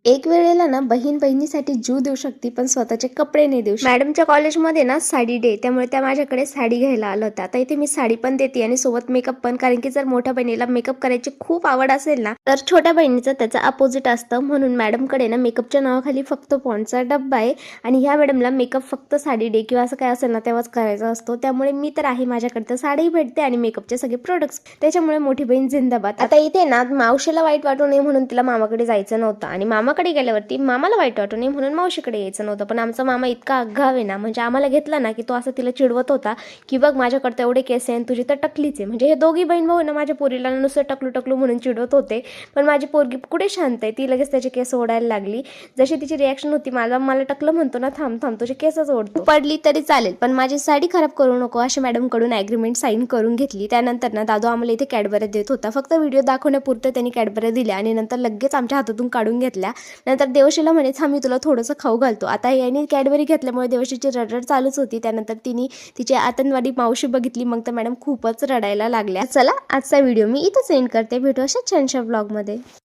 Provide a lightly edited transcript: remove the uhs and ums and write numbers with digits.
एक वेळेला ना बहीण बहिणीसाठी जीव देऊ शकते पण स्वतःचे कपडे नाही देऊ शकत. मॅडमच्या कॉलेजमध्ये ना साडी डे, त्यामुळे त्या माझ्याकडे साडी घ्यायला आलं होतं. आता इथे मी साडी पण देते आणि सोबत मेकअप पण, कारण की जर मोठ्या बहिणीला मेकअप करायची खूप आवड असेल ना तर छोट्या बहिणीचं त्याचं अपोजिट असतं. म्हणून मॅडमकडे ना मेकअपच्या नावाखाली फक्त पॉन्डचा डब्बा आहे आणि ह्या मॅडमला मेकअप फक्त साडी डे किंवा असं काय असेल ना तेव्हाच करायचा असतो. त्यामुळे मी तर आहे, माझ्याकडे तर साडी भेटते आणि मेकअपचे सगळे प्रोडक्ट्स, त्याच्यामुळे मोठी बहीण जिंदाबाद. आता इथे ना मावशीला वाईट वाटू नये म्हणून तिला मामाकडे जायचं नव्हतं आणि मामाकडे गेल्यावरती मामाला वाईट वाटू नये म्हणून मावशीकडे यायचं नव्हतं. पण आमचा मामा इतका आगाव आहे ना, म्हणजे आम्हाला घेतला ना की तो असं तिला चिडवत होता की बघ माझ्याकडे तेवढे केस आहे आणि तुझी तर टकलीच आहे. म्हणजे हे दोघी बहीण भाऊ ना माझ्या पोरीला नुसतं टकलू टकलू म्हणून चिडवत होते. पण माझी पोरगी कुठे शांत आहे, ती लगेच त्याचे केस ओढायला लागली. जशी तिची रिॲक्शन होती, मला टकलं म्हणतो ना, थांब थांब तुझे केसच ओढतो, पडली तरी चालेल पण माझी साडी खराब करू नको अशी मॅडमकडून ॲग्रीमेंट साईन करून घेतली. त्यानंतर ना दादू आम्हाला इथे कॅडबऱ्या देत होता. फक्त व्हिडिओ दाखवण्यापुरतं त्यांनी कॅडबऱ्या दिल्या आणि नंतर लगेच आमच्या हातातून काढून घेतल्या. नंतर देवशीला म्हणे थांब मी तुला थोडंसं खाऊ घालतो. आता यांनी कॅडबरी घेतल्यामुळे देवशीची रडरड चालूच होती. त्यानंतर तिने तिची आतंकवादी मावशी बघितली, मग तर मॅडम खूपच रडायला लागल्या. चला आजचा व्हिडिओ मी इथं सेंड करते. भेटू अशा छानशा ब्लॉगमध्ये.